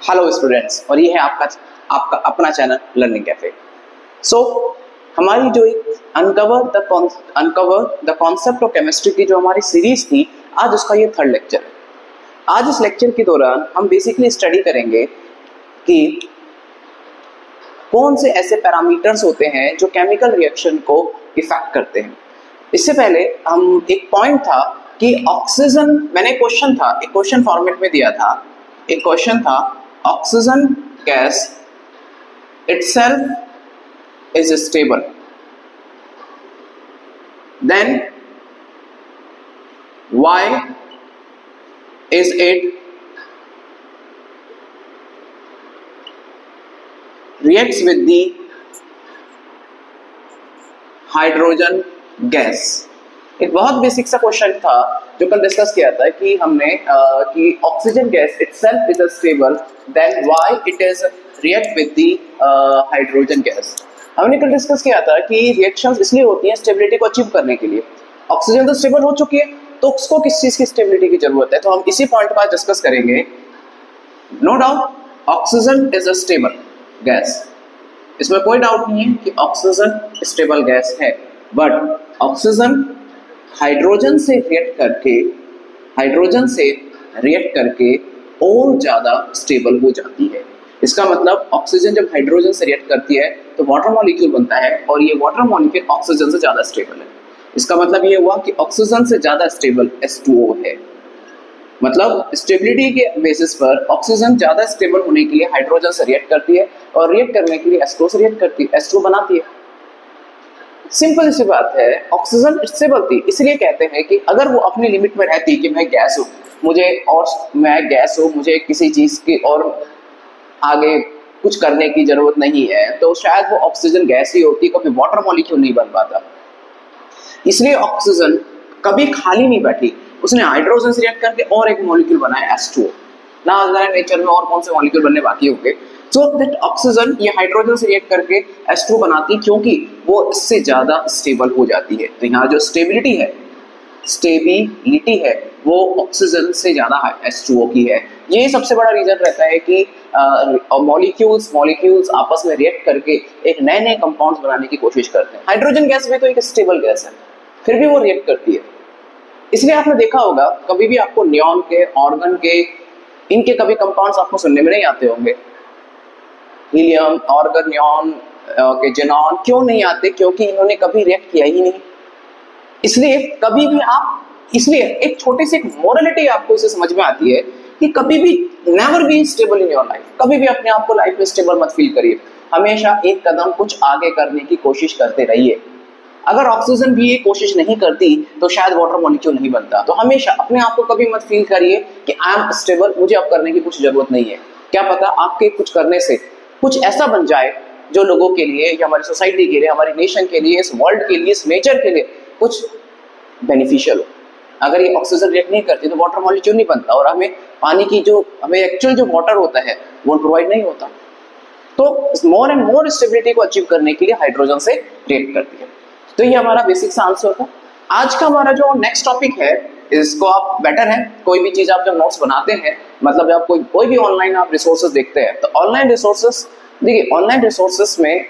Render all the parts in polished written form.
Hello students, और ये है आपका अपना चैनल लर्निंग कैफे। सो हमारी जो uncover the concept of chemistry की जो हमारी सीरीज थी, आज उसका ये थर्ड लेक्चर है। आज इस लेक्चर के दौरान हम बेसिकली स्टडी करेंगे कि कौन से ऐसे पैरामीटर्स होते हैं जो केमिकल रिएक्शन को इफेक्ट करते हैं। इससे पहले हम एक पॉइंट था कि ऑक्सीजन, मैंने एक क्वेश्चन फॉर्मेट में दिया था, एक क्वेश्चन था oxygen gas itself is stable, then why is it reacts with the hydrogen gas. एक बहुत बेसिक सा क्वेश्चन था जो कल डिस्कस किया था कि हमने कि oxygen gas itself is stable, then why it is react with the hydrogen gas. हमने कल डिस्कस किया था कि रिएक्शंस इसलिए होती हैं स्टेबिलिटी को अचीव करने के लिए। ऑक्सीजन तो स्टेबल हो चुकी है, तो उसको किस चीज की स्टेबिलिटी की जरूरत है, तो हम इसी पॉइंट पर डिस्कस करेंगे। No doubt oxygen is a stable gas, इसमें कोई डाउट नहीं है कि ऑक्सीजन स्टेबल गैस है, बट ऑक्सीजन हाइड्रोजन से रिएक्ट करके और ज्यादा स्टेबल हो जाती है। इसका मतलब ऑक्सीजन जब हाइड्रोजन से रिएक्ट करती है तो वाटर मॉलिक्यूल बनता है, और ये वाटर मॉलिक्यूल ऑक्सीजन से ज्यादा स्टेबल है। इसका मतलब ये हुआ कि ऑक्सीजन से ज्यादा स्टेबल H2O है। मतलब स्टेबिलिटी के बेसिस पर ऑक्सीजन ज्यादा स्टेबल होने के लिए हाइड्रोजन से रिएक्ट करती है, और रिएक्ट करने के लिए H2O से रिएक्ट करती है, H2O बनाती है। सिंपल सी बात है, ऑक्सीजन स्टेबल थी, इसलिए कहते हैं कि अगर वो अपनी लिमिट में रहती कि मैं गैस हूँ, मुझे किसी चीज की और आगे कुछ करने की जरूरत नहीं है, तो शायद वो ऑक्सीजन गैस ही होती, कभी वाटर मॉलिक्यूल नहीं बन पाता। इसलिए ऑक्सीजन कभी खाली नहीं बैठी, उसने हाइड्रोजन से रिएक्ट करके और एक मॉलिक्यूल बनाया H2O। ना जाने नेचर में और कौन से मॉलिक्यूल बनने बाकी होंगे। सो दैट ऑक्सीजन ये हाइड्रोजन से रिएक्ट करके H2O बनाती, क्योंकि वो इससे ज्यादा स्टेबल हो जाती है। तो यहाँ जो स्टेबिलिटी है वो ऑक्सीजन से ज्यादा H2O की है। ये सबसे बड़ा रीजन रहता है कि मॉलिक्यूल्स आपस में रिएक्ट करके एक नए नए कंपाउंड्स बनाने की कोशिश करते हैं। हाइड्रोजन गैस भी तो एक स्टेबल गैस है, फिर भी वो रिएक्ट करती है। इसलिए आपने देखा होगा, कभी भी आपको नियॉन के, ऑर्गन के, इनके कभी कंपाउंड्स आपको सुनने में नहीं आते होंगे। हीलियम, ऑर्गन, नियॉन के जेनॉन क्यों नहीं आते? क्योंकि इन्होंने कभी रिएक्ट किया ही नहीं। इसलिए एक छोटी सी मोरलिटी आपको इसे समझ में आती है कि कभी भी never be stable in your life. कभी भी अपने आप को लाइफ में स्टेबल मत फील करिए, हमेशा एक कदम कुछ आगे करने की कोशिश करते रहिए। अगर ऑक्सीजन भी ये कोशिश नहीं करती तो शायद वाटर मॉलिक्यूल नहीं बनता। तो हमेशा अपने आप को कभी मत फील करिए कि आई एम स्टेबल, मुझे अब करने की कुछ जरूरत नहीं है। क्या पता आपके कुछ करने से कुछ ऐसा बन जाए जो लोगों के लिए, या हमारी सोसाइटी के लिए, हमारी नेशन के लिए, इस वर्ल्ड के लिए, इस नेचर के लिए कुछ बेनिफिशियल हो। अगर ये ऑक्सीजन रिएक्ट नहीं करती तो वाटर मॉलिक्यूल नहीं बनता, और हमें पानी की हमें एक्चुअल जो वाटर होता है वो प्रोवाइड नहीं होता। तो मोर एंड मोर स्टेबिलिटी को अचीव करने के लिए हाइड्रोजन से रिएक्ट करती है। तो ये हमारा बेसिक सा आंसर था। आज का हमारा जो नेक्स्ट टॉपिक है, इसको आप बेटर है, कोई भी चीज आप जब नोट्स बनाते हैं, मतलब आप कोई भी ऑनलाइन आप रिसोर्सेज देखते हैं, तो ऑनलाइन रिसोर्सेज देखिए, ऑनलाइन रिसोर्सेज में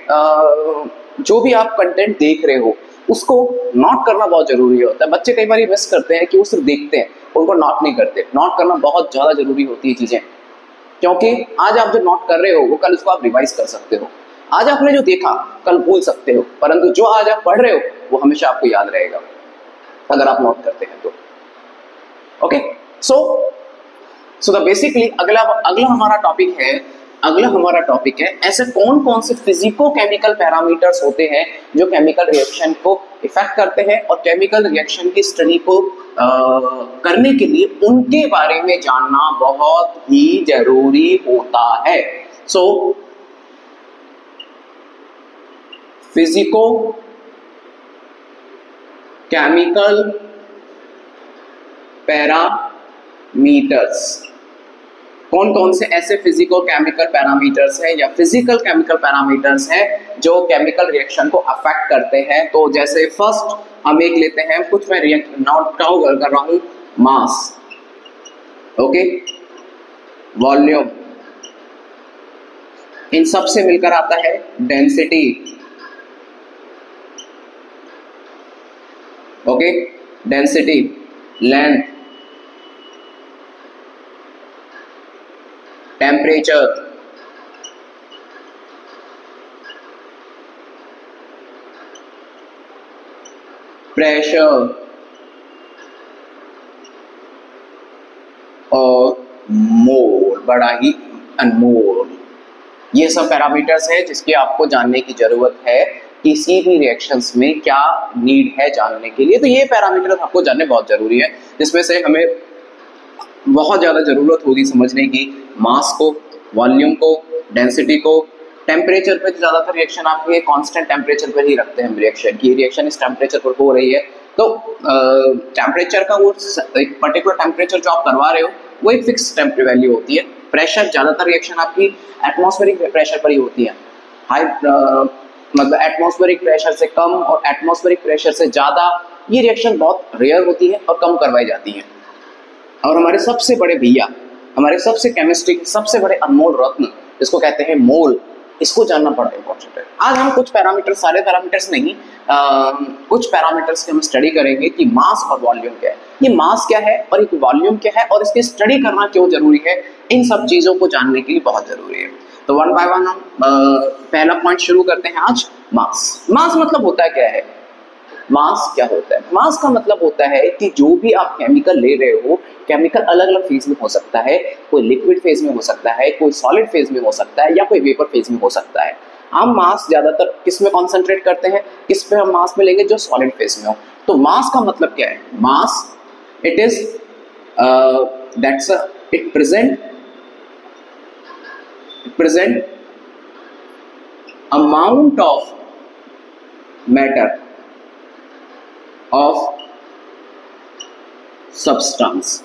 जो भी आप कंटेंट देख रहे हो उसको नोट करना बहुत जरूरी होता है। बच्चे कई बार मिस करते हैं कि वो सिर्फ देखते हैं, उनको नोट नहीं करते। नोट करना बहुत ज्यादा जरूरी होती है चीजें, क्योंकि आज आप जो नोट कर रहे हो वो कल उसको आप रिवाइज कर सकते हो। आज आपने जो देखा कल भूल सकते हो, परंतु जो आज आप पढ़ रहे हो वो हमेशा आपको याद रहेगा अगर आप नोट करते हैं तो। ओके, सो द बेसिकली अगला हमारा टॉपिक है ऐसे कौन कौन से फिजिको केमिकल पैरामीटर्स होते हैं जो केमिकल रिएक्शन को इफेक्ट करते हैं, और केमिकल रिएक्शन की स्टडी को करने के लिए उनके बारे में जानना बहुत ही जरूरी होता है। सो फिजिको केमिकल पैरामीटर्स, कौन कौन से ऐसे फिजिको केमिकल पैरामीटर्स हैं या फिजिकल केमिकल पैरामीटर्स हैं जो केमिकल रिएक्शन को अफेक्ट करते हैं। तो जैसे फर्स्ट हम एक लेते हैं, कुछ मैं नोट डाउन कर रहा हूं, मास, ओके, वॉल्यूम, इन सब से मिलकर आता है density. Okay, density, length, temperature, pressure और मोल। बड़ा ही अनमोल, ये सब पैरामीटर्स है जिसकी आपको जानने की जरूरत है किसी भी रिएक्शंस में क्या नीड है जानने के लिए। तो ये पैरामीटर्स आपको जानने बहुत जरूरी है, जिसमें से हमें बहुत ज्यादा जरूरत होगी समझने की मास को, वॉल्यूम को, डेंसिटी को, टेम्परेचर पे। ज्यादातर रिएक्शन आपके कांस्टेंट टेम्परेचर पर ही रखते हैं हम रिएक्शन की, रिएक्शन इस टेम्परेचर पर हो रही है तो टेम्परेचर का वो एक पर्टिकुलर टेम्परेचर जो आप करवा रहे हो वो एक फिक्स टेम्परेचर वैल्यू होती है। प्रेशर, ज्यादातर रिएक्शन आपकी एटमॉस्फेरिक प्रेशर पर ही होती है। हाई मतलब एटमॉस्फेरिक प्रेशर से कम और एटमॉस्फेरिक प्रेशर से ज्यादा ये रिएक्शन बहुत रेयर होती है और कम करवाई जाती है। और हमारे सबसे बड़े भैया, हमारे सबसे केमिस्ट्री सबसे बड़े अनमोल रत्न जिसको कहते हैं मोल, इसको जानना बड़ा इंपॉर्टेंट है। आज हम कुछ पैरामीटर्स, सारे पैरामीटर्स नहीं, कुछ पैरामीटर्स की हम स्टडी करेंगे कि मास और वॉल्यूम क्या है, ये मास क्या है और एक वॉल्यूम क्या है और इसकी स्टडी करना क्यों जरूरी है, इन सब चीजों को जानने के लिए बहुत जरूरी है। तो वन बाय वन हम पहला पॉइंट शुरू करते हैं आज। मास। मास मतलब होता है क्या है? मास क्या होता है? मास का मतलब होता है कि जो भी आप केमिकल ले रहे हो, केमिकल अलग अलग फेज में हो सकता है, कोई लिक्विड फेज में हो सकता है, कोई सॉलिड फेज में हो सकता है या कोई वेपर फेज में हो सकता है। हम मास ज्यादातर किस में कॉन्सेंट्रेट करते हैं, किस पे हम मास में लेंगे? जो सॉलिड फेज में हो। तो मास का मतलब क्या है? Mass it is that's it present amount of matter of substance.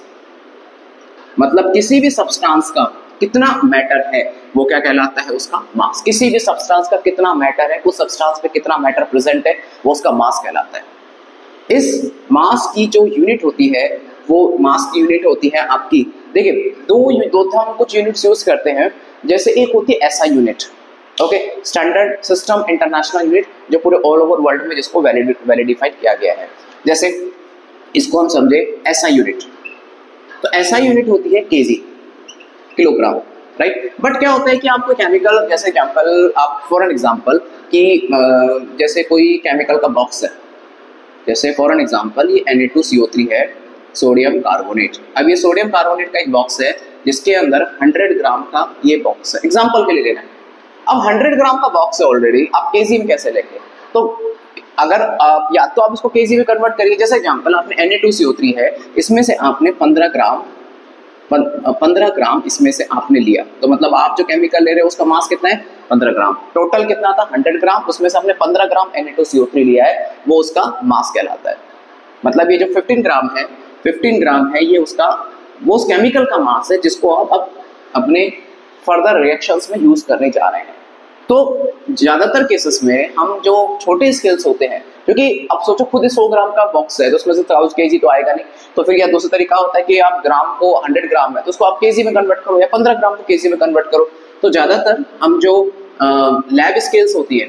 मतलब किसी भी सब्सटेंस का कितना मैटर है वो क्या कहलाता है? उसका मास। किसी भी सब्सटेंस का कितना मैटर है, उस सब्सटेंस पे कितना मैटर प्रेजेंट है, वो उसका मास कहलाता है। इस मास की जो यूनिट होती है वो मास की यूनिट होती है आपकी, देखिए दो हम कुछ यूनिट्स यूज करते हैं। जैसे एक होती है SI unit, okay, standard system international unit, जो पूरे ऑल ओवर वर्ल्ड में जिसको वैलिडिफाइड किया गया है। जैसे इसको हम समझे एसआई यूनिट, तो एसआई यूनिट होती है केजी, किलोग्राम, राइट। बट क्या होता है कि आपको केमिकल, जैसे एग्जांपल आप फॉर एन एग्जांपल कि जैसे कोई केमिकल का बॉक्स है, जैसे फॉर एन एग्जांपल ये Na2CO3 है, सोडियम कार्बोनेट। अब ये सोडियम कार्बोनेट का एक बॉक्स है जिसके अंदर 100 ग्राम का ये बॉक्स है, एग्जांपल के लिए लेना है। अब 100 ग्राम का बॉक्स है ऑलरेडी, आप केजी में कैसे लेंगे? तो अगर आप या तो आप इसको केजी में कन्वर्ट करिए। जैसे एग्जांपल आपने Na2CO3 है, इसमें से आपने 15 ग्राम इसमें से आपने लिया, तो मतलब आप जो केमिकल ले रहे हो उसका मास कितना है? 15 ग्राम। टोटल कितना था? 100 ग्राम, उसमें से आपने 15 ग्राम Na2CO3 लिया है, वो उसका मास कहलाता है। मतलब ये जो 15 ग्राम है ये उसका, वो उस केमिकल का मास है जिसको आप अब अपने फर्दर रिएक्शंस में यूज करने जा रहे हैं। तो ज्यादातर केसेस में हम जो छोटे स्केल्स होते हैं, क्योंकि अब सोचो खुद ही 100 ग्राम का बॉक्स है तो उसमें से 1000 केजी तो आएगा नहीं, तो फिर या दूसरा तरीका होता है कि आप ग्राम को 100 ग्राम है तो उसको आप केजी में कन्वर्ट करो, या 15 ग्राम को केजी में कन्वर्ट करो। तो ज्यादातर हम जो लैब स्केल्स होती है,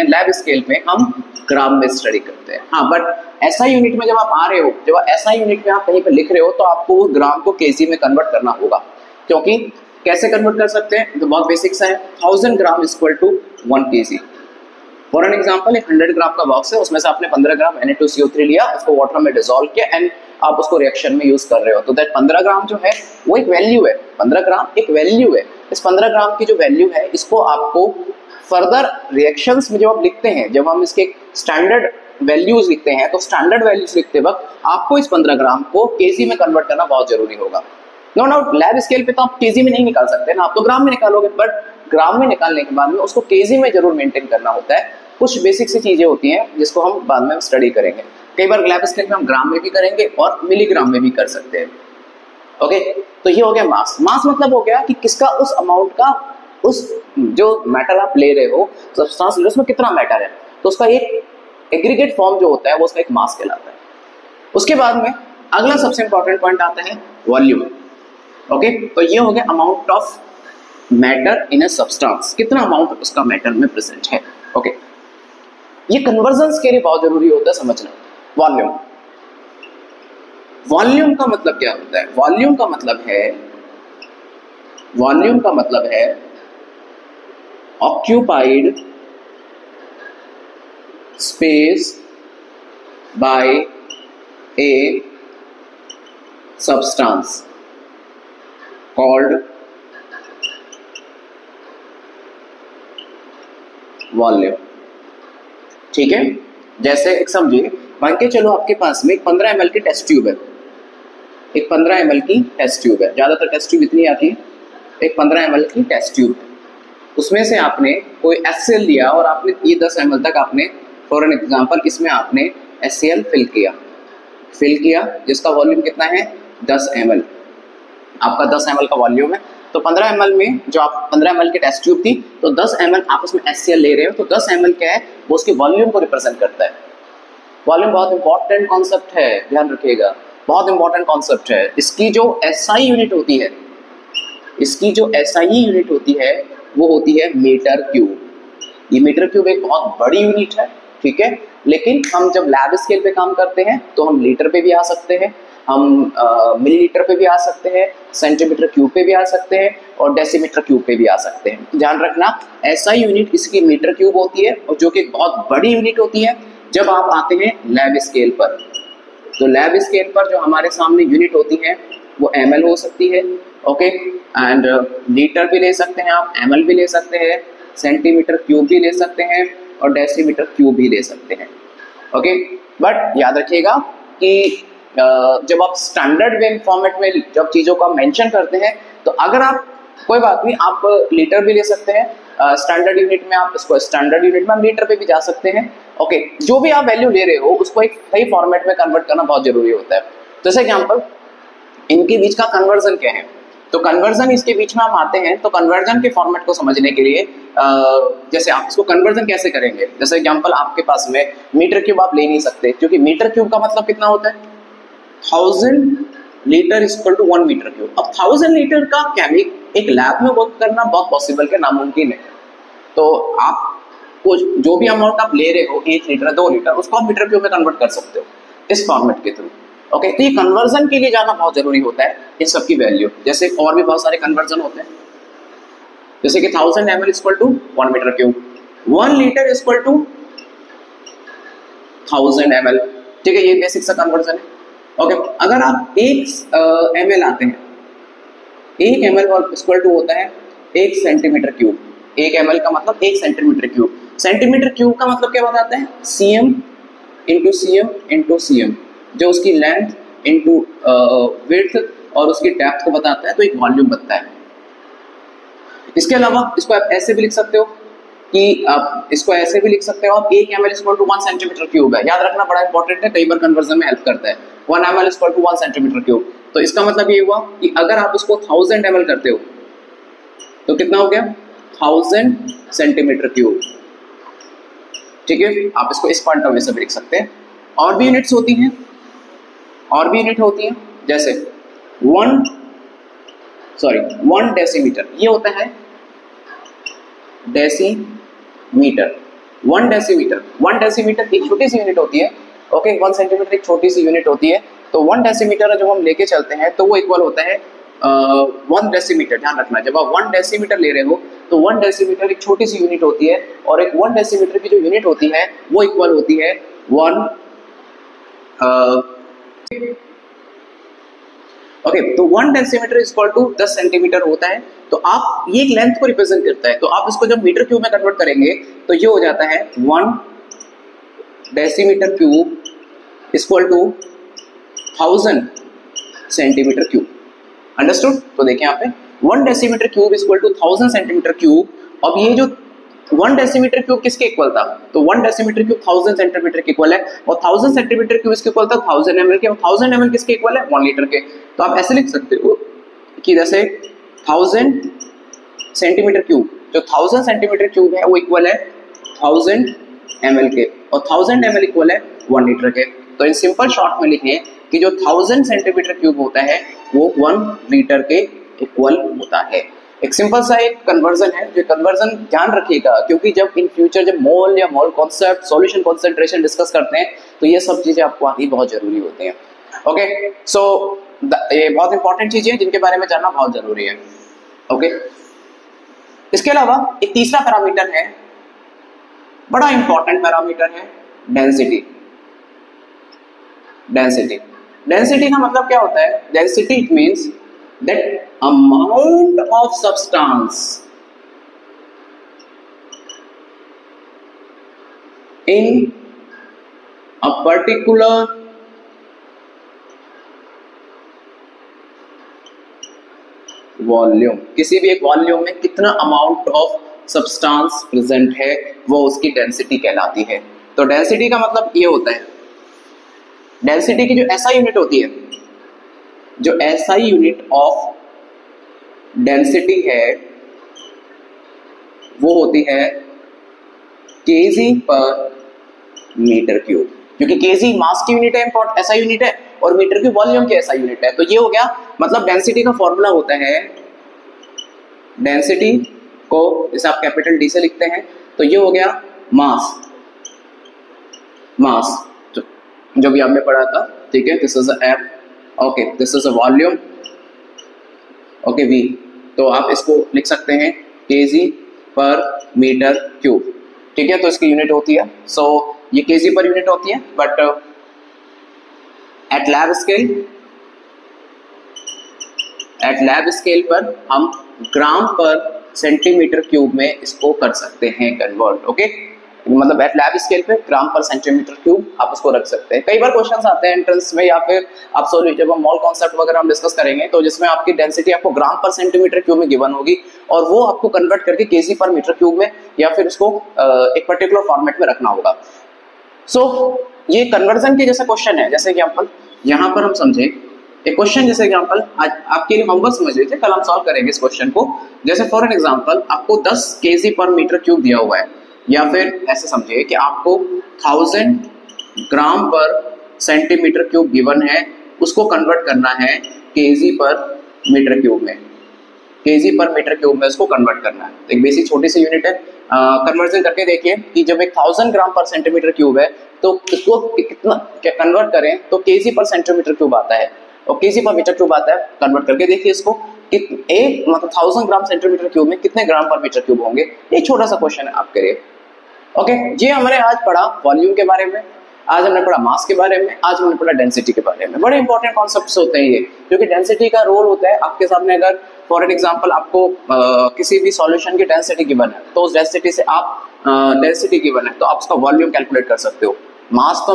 लैब स्केल में हम ग्राम में स्टडी करते हैं। हाँ, बट ऐसा यूनिट में जब आप आ रहे हो, जब ऐसा यूनिट में आप कहीं पर लिख रहे हो तो आपको वो ग्राम को केजी में कन्वर्ट करना होगा। क्योंकि कैसे कन्वर्ट कर सकते हैं? तो बहुत बेसिक सा है, 1000 gram equal to 1 KG. For an example एक 100 ग्राम का बॉक्स है, उसमें से आपने 15 ग्राम Na2CO3 लिया, उसको वाटर में डिसॉल्व किया एंड आप उसको रिएक्शन में यूज कर रहे हो। तो दैट 15 ग्राम जो है वो एक वैल्यू है, 15 ग्राम एक वैल्यू है। इस 15 ग्राम की जो वैल्यू है इसको आपको फर्दर रिएक्शंस में जब आप लिखते हैं, जब हम इसके स्टैंडर्ड वैल्यूज लिखते हैं, तो स्टैंडर्ड वैल्यूज लिखते वक्त आपको इस 15 ग्राम को केजी में कन्वर्ट करना बहुत जरूरी होगा। नो डाउट लैब स्केल पे तो आप केजी में नहीं निकाल सकते ना, आप तो ग्राम में निकालोगे, बट ग्राम में निकालने के बाद में उसको केजी में जरूर मेंटेन करना होता है। कुछ बेसिक सी चीजें होती हैं जिसको हम बाद में स्टडी करेंगे। कई बार लैब स्केल में हम ग्राम में भी करेंगे और मिलीग्राम में भी कर सकते हैं। ओके, तो ये हो गया मास। मास मतलब हो गया कि किसका, उस अमाउंट का, उस जो मैटर आप ले रहे हो, सब्सटेंस ले रहे हो, उसमें कितना मैटर है, तो उसका एक एग्रीगेट फॉर्म जो होता है वो उसका एक मास कहलाता है। उसके बाद में अगला सबसे इंपॉर्टेंट पॉइंट आता है वॉल्यूम। ओके, तो ये हो गया amount of matter in a substance, कितना अमाउंट उसका मैटर में प्रेजेंट है। ओके, ये कन्वर्जन के लिए बहुत जरूरी होता है समझना। वॉल्यूम, वॉल्यूम का मतलब क्या होता है? वॉल्यूम का मतलब है occupied space by a substance called volume. ठीक है, जैसे एक समझिए, मान के चलो आपके पास में एक 15 ml की टेस्ट ट्यूब है, एक 15 ml की टेस्ट ट्यूब है, ज्यादातर टेस्ट ट्यूब इतनी आती है, एक 15 ml की टेस्ट ट्यूब है, उसमें से आपने कोई HCl लिया और आपने ये 10 ml तक आपने, फॉर एन एग्जांपल, इसमें आपने HCl फिल किया जिसका वॉल्यूम कितना है 10 ml, आपका 10 ml का वॉल्यूम है। तो 15 ml में जो आप 15 ml की टेस्ट ट्यूब थी, तो 10 ml आप उसमें HCl ले रहे हो, तो 10 ml क्या है, वो उसके वॉल्यूम को रिप्रेजेंट करता है। वॉल्यूम बहुत इंपॉर्टेंट कॉन्सेप्ट है, ध्यान रखिएगा, बहुत इंपॉर्टेंट कॉन्सेप्ट है। इसकी जो SI यूनिट होती है, वो होती है मीटर क्यूब। ये मीटर क्यूब एक बहुत बड़ी यूनिट है, ठीक है, लेकिन हम जब लैब स्केल पे काम करते हैं तो हम लीटर पे भी आ सकते हैं, हम मिलीलीटर पे भी आ सकते हैं, सेंटीमीटर क्यूब पे भी आ सकते हैं और डेसीमीटर क्यूब पे भी आ सकते हैं। ध्यान रखना, SI यूनिट इसकी मीटर क्यूब होती है और जो कि एक बहुत बड़ी यूनिट होती है। जब आप आते हैं लैब स्केल पर, तो लैब स्केल पर जो हमारे सामने यूनिट होती है वो ml हो सकती है, ओके, एंड लीटर भी ले सकते हैं आप, ml भी ले सकते हैं, सेंटीमीटर क्यूब भी ले सकते हैं और डेसीमीटर क्यूब भी ले सकते हैं, ओके। बट याद रखिएगा कि जब आप स्टैंडर्ड वे फॉर्मेट में जब चीज़ों को मेंशन करते हैं, तो अगर आप, कोई बात नहीं, आप लीटर भी ले सकते हैं, स्टैंडर्ड यूनिट में आप इसको स्टैंडर्ड यूनिट में हम लीटर पे भी जा सकते हैं, ओके। जो भी आप वैल्यू ले रहे हो उसको एक सही फॉर्मेट में कन्वर्ट करना बहुत जरूरी होता है। जैसे एग्जांपल, इनके बीच का कन्वर्जन क्या है, तो कन्वर्जन इसके बीच में हम आते हैं, तो कन्वर्जन के फॉर्मेट को समझने के लिए जैसे आप इसको कन्वर्जन कैसे करेंगे, जैसे एग्जांपल आपके पास में मीटर क्यूब आप ले नहीं सकते, क्योंकि मीटर क्यूब का मतलब कितना होता है 1000 litre equal to 1 metre cube. अब 1000 लीटर का केमिक एक लैब में वर्क करना बहुत पॉसिबल के नामुमकिन है। तो आप कुछ जो भी अमाउंट आप ले रहे हो, 1 लीटर 2 लीटर, उसको आप मीटर क्यूब में कन्वर्ट कर सकते हो इस फॉर्मेट के थ्रू, ओके। तो ये कन्वर्जन के लिए जाना बहुत जरूरी होता है इन सब की वैल्यू। जैसे और भी बहुत सारे कन्वर्जन होते हैं, जैसे कि 1000 ml equal to 1 metre cube, 1 litre equal to 1000 ml, ठीक है, ये बेसिक सा कन्वर्जन है, ओके। अगर आप 1 ml आते हैं, 1 ml इक्वल टू होता है 1 सेंटीमीटर क्यूब, 1 ml का मतलब 1 सेंटीमीटर क्यूब। सेंटीमीटर क्यूब का मतलब क्या बताते हैं, cm into cm into cm, जो उसकी लेंथ इंटू विड्थ और उसकी डेप्थ को बताता है, तो एक वॉल्यूम बनता है। इसके अलावा इसको आप ऐसे भी लिख सकते हो कि आप इसको ऐसे भी लिख सकते हो आप 1 ml equal to 1 centimetre cube है। याद रखना बड़ा इंपॉर्टेंट है, कई बार कन्वर्जन में हेल्प करता है। 1 ml equal to 1 centimetre cube, तो इसका मतलब ये हुआ कि अगर आप उसको 1000 ml करते हो तो कितना हो गया 1000 सेंटीमीटर क्यूब, ठीक है। आप इसको इस पॉइंट ऑफ व्यू से भी लिख सकते हैं। और भी यूनिट्स होती हैं, जैसे 1 डेसीमीटर, ये होता है डेसीमीटर। 1 डेसीमीटर एक छोटी सी यूनिट होती है, ओके। 1 सेंटीमीटर एक छोटी सी यूनिट होती है, तो 1 डेसीमीटर जब हम लेके चलते हैं तो वो इक्वल होता है 1 डेसीमीटर। ध्यान रखना, जब आप 1 डेसीमीटर ले रहे हो तो 1 डेसीमीटर एक छोटी सी यूनिट होती है, और एक 1 डेसीमीटर की जो यूनिट होती है वो इक्वल होती है 1 ओके। तो 1 डेसीमीटर इक्वल टू 10 सेंटीमीटर होता है। तो आप ये एक लेंथ को रिप्रेजेंट करता है, तो आप इसको जब मीटर क्यूब में कन्वर्ट करेंगे तो ये हो जाता है 1 decimetre cube equal to 1000 centimetre cube. Understood? तो देखिए यहाँ पे 1 decimetre cube equal to 1000 centimetre cube. अब ये जो 1 डेसीमीटर क्यूब किसके इक्वल था, तो 1 डेसीमीटर क्यूब 1000 सेंटीमीटर के इक्वल है, और 1000 सेंटीमीटर क्यूब इसके इक्वल था 1000 ml के, और 1000 ml किसके इक्वल है 1 लीटर के। तो आप ऐसे लिख सकते हो कि जैसे 1000 सेंटीमीटर क्यूब, जो 1000 सेंटीमीटर क्यूब है वो इक्वल है 1000 ml के, और 1000 ml इक्वल है 1 लीटर के। तो इन सिंपल शॉर्ट में लिखें कि जो 1000 सेंटीमीटर क्यूब होता है वो 1 लीटर के इक्वल होता है। एक सिंपल सा एक कन्वर्जन है, जो कन्वर्जन ध्यान रखिएगा, क्योंकि जब इन फ्यूचर जब मोल या mole concept, solution concentration discuss करते हैं तो ये सब चीजें आपको आनी बहुत जरूरी होती हैं। ओके, सो ये बहुत इंपॉर्टेंट चीजें हैं जिनके बारे में जानना बहुत जरूरी है। ओके, इसके अलावा एक तीसरा पैरामीटर है, बड़ा इंपॉर्टेंट पैरामीटर है, डेंसिटी। डेंसिटी डेंसिटी का मतलब क्या होता है? Density it means that amount of substance in a particular volume, किसी भी एक वॉल्यूम में कितना अमाउंट ऑफ सब्सटेंस प्रेजेंट है वो उसकी डेंसिटी कहलाती है। तो डेंसिटी का मतलब ये होता है, डेंसिटी की जो एसआई यूनिट होती है, जो एसआई यूनिट ऑफ डेंसिटी है वो होती है केजी पर मीटर क्यूब, क्योंकि केजी मास की यूनिट है, एसआई यूनिट है, और मीटर क्यूब वॉल्यूम की एसआई यूनिट है। तो ये हो गया, मतलब डेंसिटी का फॉर्मूला होता है, डेंसिटी को जैसे आप कैपिटल डी से लिखते हैं तो ये हो गया मास, मास जो भी आपने पढ़ा था, ठीक है, this is M, okay, this is a volume, okay, V. तो आप इसको लिख सकते हैं केजी पर मीटर क्यूब, ठीक है, तो इसकी यूनिट होती है, सो ये केजी पर यूनिट होती है, बट एट लैब स्केल पर हम ग्राम पर सेंटीमीटर क्यूब में इसको कर सकते हैं कन्वर्ट। ओके, मतलब एट लैब स्केल पे ग्राम पर सेंटीमीटर क्यूब आप उसको रख सकते हैं। कई बार क्वेश्चंस आते हैं एंट्रेंस में, या फिर आप जब हम मॉल कॉन्सेप्ट वगैरह हम डिस्कस करेंगे तो जिसमें आपकी डेंसिटी आपको ग्राम पर सेंटीमीटर क्यूब में गिवन होगी, और वो आपको कन्वर्ट करके केजी पर मीटर क्यूब में या फिर उसको एक पर्टिकुलर फॉर्मेट में रखना होगा। सो ये कन्वर्जन के जैसा क्वेश्चन है। जैसे एग्जांपल यहाँ पर हम समझे एक क्वेश्चन, जैसे एग्जांपल आज आपके लिए होमवर्क समझ लीजिए, कल हम सॉल्व करेंगे इस क्वेश्चन को। जैसे फॉर एन एग्जांपल आपको 10 केजी पर मीटर क्यूब दिया हुआ है, या फिर ऐसे समझिए कि आपको 1000 ग्राम पर सेंटीमीटर क्यूब गिवन है, उसको कन्वर्ट करना है केजी पर मीटर क्यूब में, केजी पर मीटर क्यूब में उसको कन्वर्ट करना है। एक बेसिक छोटी सी यूनिट है, कन्वर्जन करके देखिए कि जब एक 1000 ग्राम पर सेंटीमीटर क्यूब है तो इसको कितना कन्वर्ट करें तो केजी पर सेंटीमीटर क्यूब आता है, और केजी पर मीटर क्यूब आता है। कन्वर्ट करके देखिए इसको, एक मतलब 1000 ग्राम सेंटीमीटर क्यूब में कितने ग्राम पर मीटर क्यूब होंगे। ये छोटा सा क्वेश्चन है आपके लिए। ओके, ये हमने आज पढ़ा वॉल्यूम के बारे में, आज हमने पढ़ा मास के बारे में, आज हमने पढ़ा डेंसिटी के बारे में। बड़े इंपॉर्टेंट कॉन्सेप्ट्स होते हैं ये, क्योंकि डेंसिटी का रोल होता है आपके सामने, अगर फॉर एन एग्जांपल आपको किसी भी सॉल्यूशन की डेंसिटी गिवन है तो उस डेंसिटी से आप डेंसिटी गिवन है तो आप उसका वॉल्यूम कैलकुलेट कर सकते हो। मास तो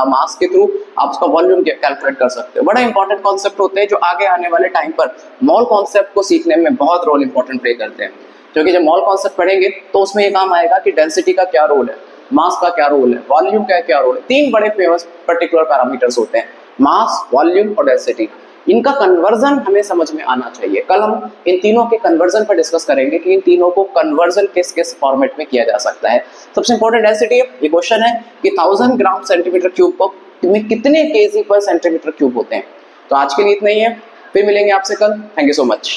मास के थ्रू आप उसका वॉल्यूम कैलकुलेट कर सकते हो। बड़ा इंपॉर्टेंट कॉन्सेप्ट होते हैं जो आगे आने वाले टाइम पर मॉल कॉन्सेप्ट को सीखने में बहुत रोल इंपॉर्टेंट प्ले करते हैं, क्योंकि जब मॉल कॉन्सेप्ट पढ़ेंगे तो उसमें ये काम आएगा कि डेंसिटी का क्या रोल है, मास का क्या रोल है, वॉल्यूम का क्या रोल है। 3 बड़े फेमस पर्टिकुलर पैरामीटर्स होते हैं, मास, वॉल्यूम और डेंसिटी। इनका कन्वर्जन हमें समझ में आना चाहिए। कल हम इन तीनों के कन्वर्जन पर डिस्कस करेंगे कि इन तीनों को कन्वर्जन किस किस फॉर्मेट में किया जा सकता है। सबसे इंपॉर्टेंट डेंसिटी, ये क्वेश्चन है कि 1000 ग्राम सेंटीमीटर क्यूब में कितने केजी पर सेंटीमीटर क्यूब होते हैं। तो आज के लिए इतना ही है, फिर मिलेंगे आपसे कल। Thank you so much.